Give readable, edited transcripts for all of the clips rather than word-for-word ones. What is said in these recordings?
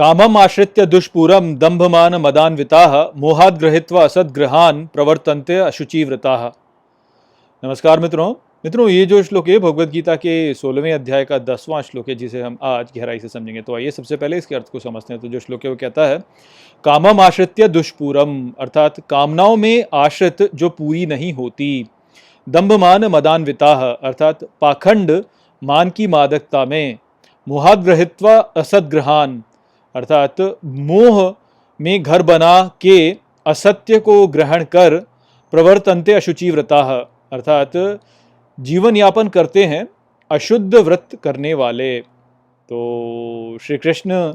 कामम आश्रित्य दुष्पूरम दंभमान मदान्विताः मोहात् गृहीत्वा असद्ग्रहान् प्रवर्तन्ते अशुचिव्रताः। नमस्कार मित्रों, ये जो श्लोक है भगवद गीता के 16वें अध्याय का 10वां श्लोक है, जिसे हम आज गहराई से समझेंगे। तो आइए सबसे पहले इसके अर्थ को समझते हैं। तो जो श्लोक है वो कहता है, कामम आश्रित्य दुष्पूरम, अर्थात कामनाओं में आश्रित जो पूरी नहीं होती। दंभमान मदान्विताः, अर्थात पाखंड मान की मादकता में। मोहात् गृहीत्वा असद्ग्रहान्, अर्थात मोह में घर बना के असत्य को ग्रहण कर प्रवर्तन्ते अशुचिव्रताः, अर्थात जीवन यापन करते हैं अशुद्ध व्रत करने वाले। तो श्री कृष्ण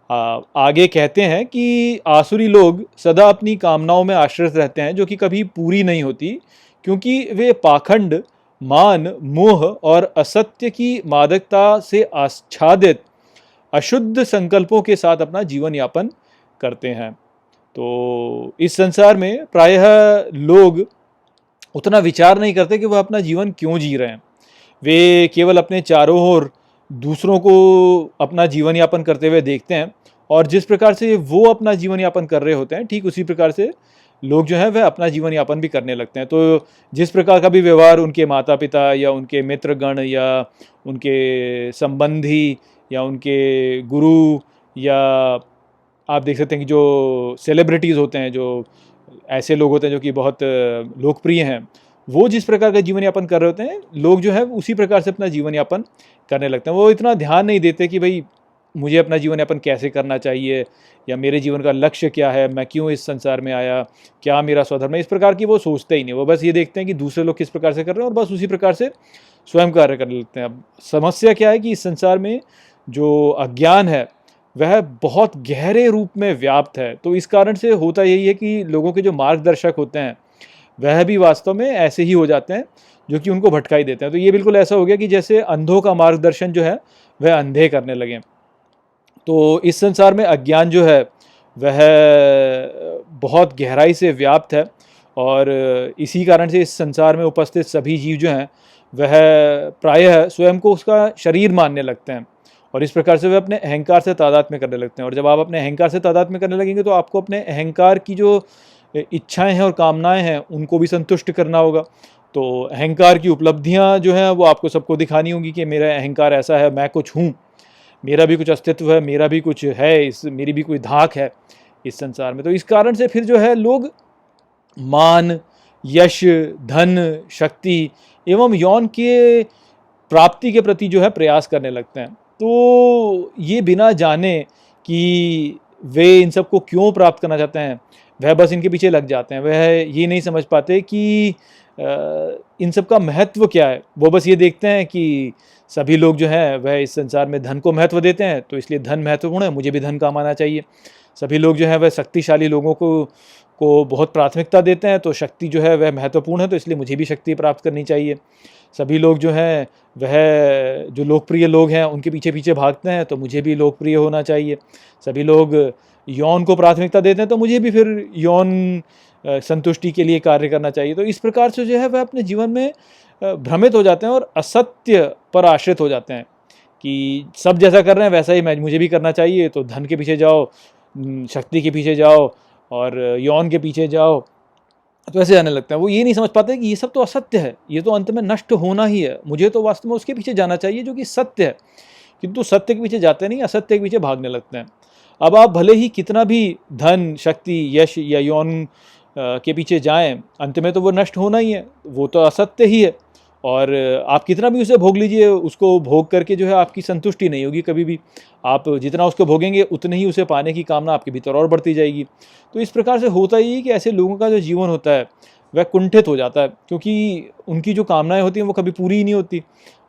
आगे कहते हैं कि आसुरी लोग सदा अपनी कामनाओं में आश्रित रहते हैं जो कि कभी पूरी नहीं होती, क्योंकि वे पाखंड मान मोह और असत्य की मादकता से आच्छादित अशुद्ध संकल्पों के साथ अपना जीवन यापन करते हैं। तो इस संसार में प्रायः लोग उतना विचार नहीं करते कि वह अपना जीवन क्यों जी रहे हैं। वे केवल अपने चारों ओर दूसरों को अपना जीवन यापन करते हुए देखते हैं, और जिस प्रकार से वो अपना जीवन यापन कर रहे होते हैं, ठीक उसी प्रकार से लोग जो हैं वह अपना जीवन यापन भी करने लगते हैं। तो जिस प्रकार का भी व्यवहार उनके माता पिता या उनके मित्रगण या उनके संबंधी या उनके गुरु, या आप देख सकते हैं कि जो सेलिब्रिटीज़ होते हैं, जो ऐसे लोग होते हैं जो कि बहुत लोकप्रिय हैं, वो जिस प्रकार का जीवन यापन कर रहे होते हैं, लोग जो है उसी प्रकार से अपना जीवन यापन करने लगते हैं। वो इतना ध्यान नहीं देते कि भाई मुझे अपना जीवन यापन कैसे करना चाहिए, या मेरे जीवन का लक्ष्य क्या है, मैं क्यों इस संसार में आया, क्या मेरा स्वधर्म है। इस प्रकार की वो सोचते ही नहीं। वो बस ये देखते हैं कि दूसरे लोग किस प्रकार से कर रहे हैं और बस उसी प्रकार से स्वयं कार्य करने लगते हैं। अब समस्या क्या है कि इस संसार में जो अज्ञान है वह बहुत गहरे रूप में व्याप्त है। तो इस कारण से होता यही है कि लोगों के जो मार्गदर्शक होते हैं वह भी वास्तव में ऐसे ही हो जाते हैं जो कि उनको भटका ही देते हैं। तो ये बिल्कुल ऐसा हो गया कि जैसे अंधों का मार्गदर्शन जो है वह अंधे करने लगे। तो इस संसार में अज्ञान जो है वह बहुत गहराई से व्याप्त है, और इसी कारण से इस संसार में उपस्थित सभी जीव जो हैं वह प्रायः स्वयं को उसका शरीर मानने लगते हैं, और इस प्रकार से वे अपने अहंकार से तादात्म्य करने लगते हैं। और जब आप अपने अहंकार से तादात्म्य करने लगेंगे तो आपको अपने अहंकार की जो इच्छाएं हैं और कामनाएं हैं उनको भी संतुष्ट करना होगा। तो अहंकार की उपलब्धियां जो हैं वो आपको सबको दिखानी होगी कि मेरा अहंकार ऐसा है, मैं कुछ हूँ, मेरा भी कुछ अस्तित्व है, मेरा भी कुछ है, मेरी भी कोई धाक है इस संसार में। तो इस कारण से फिर जो है लोग मान, यश, धन, शक्ति एवं यौन के प्राप्ति के प्रति जो है प्रयास करने लगते हैं। तो ये बिना जाने कि वे इन सब को क्यों प्राप्त करना चाहते हैं, वह बस इनके पीछे लग जाते हैं। वह ये नहीं समझ पाते कि इन सब का महत्व क्या है। वो बस ये देखते हैं कि सभी लोग जो हैं वह इस संसार में धन को महत्व देते हैं, तो इसलिए धन महत्वपूर्ण है, मुझे भी धन कमाना चाहिए। सभी लोग जो हैं वह शक्तिशाली लोगों को बहुत प्राथमिकता देते हैं, तो शक्ति जो है वह महत्वपूर्ण है, तो इसलिए मुझे भी शक्ति प्राप्त करनी चाहिए। सभी लोग जो हैं वह जो लोकप्रिय लोग हैं उनके पीछे पीछे भागते हैं, तो मुझे भी लोकप्रिय होना चाहिए। सभी लोग यौन को प्राथमिकता देते हैं, तो मुझे भी फिर यौन संतुष्टि के लिए कार्य करना चाहिए। तो इस प्रकार से जो है वह अपने जीवन में भ्रमित हो जाते हैं और असत्य पर आश्रित हो जाते हैं कि सब जैसा कर रहे हैं वैसा ही मुझे भी करना चाहिए। तो धन के पीछे जाओ, शक्ति के पीछे जाओ और यौन के पीछे जाओ, तो ऐसे जाने लगते हैं। वो ये नहीं समझ पाते कि ये सब तो असत्य है, ये तो अंत में नष्ट होना ही है, मुझे तो वास्तव में उसके पीछे जाना चाहिए जो कि सत्य है। किंतु सत्य के पीछे जाते नहीं, असत्य के पीछे भागने लगते हैं। अब आप भले ही कितना भी धन, शक्ति, यश या यौन के पीछे जाएं, अंत में तो वो नष्ट होना ही है, वो तो असत्य ही है। और आप कितना भी उसे भोग लीजिए, उसको भोग करके जो है आपकी संतुष्टि नहीं होगी कभी भी। आप जितना उसको भोगेंगे उतनी ही उसे पाने की कामना आपके भीतर और बढ़ती जाएगी। तो इस प्रकार से होता ही है कि ऐसे लोगों का जो जीवन होता है वह कुंठित हो जाता है, क्योंकि उनकी जो कामनाएं होती हैं वो कभी पूरी ही नहीं होती,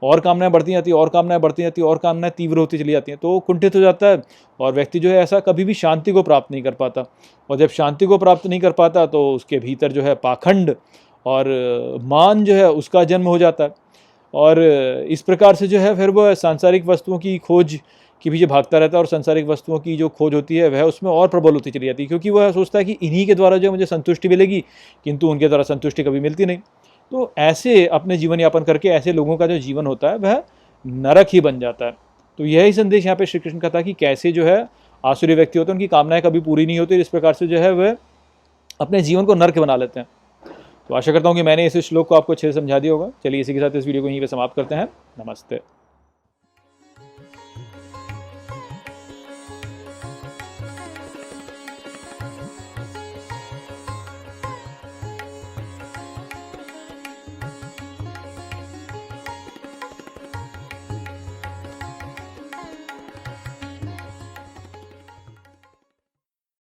और कामनाएं बढ़ती जाती, और कामनाएं बढ़ती जाती, और कामनाएं तीव्र होती चली जाती हैं। तो कुंठित हो जाता है, और व्यक्ति जो है ऐसा कभी भी शांति को प्राप्त नहीं कर पाता। और जब शांति को प्राप्त नहीं कर पाता तो उसके भीतर जो है पाखंड और मान जो है उसका जन्म हो जाता है, और इस प्रकार से जो है फिर वह सांसारिक वस्तुओं की खोज के पीछे भागता रहता है, और सांसारिक वस्तुओं की जो खोज होती है वह उसमें और प्रबल होती चली जाती है, क्योंकि वह सोचता है कि इन्हीं के द्वारा जो मुझे संतुष्टि मिलेगी, किंतु उनके द्वारा संतुष्टि कभी मिलती नहीं। तो ऐसे अपने जीवन यापन करके ऐसे लोगों का जो जीवन होता है वह नरक ही बन जाता है। तो यही संदेश यहाँ पे श्री कृष्ण का था कि कैसे जो है आसुरी व्यक्ति होते हैं, उनकी कामनाएं कभी पूरी नहीं होती, इस प्रकार से जो है वह अपने जीवन को नर्क बना लेते हैं। तो आशा करता हूँ कि मैंने इस श्लोक को आपको अच्छे से समझा दिया होगा। चलिए इसी के साथ इस वीडियो को यहीं पे समाप्त करते हैं। नमस्ते।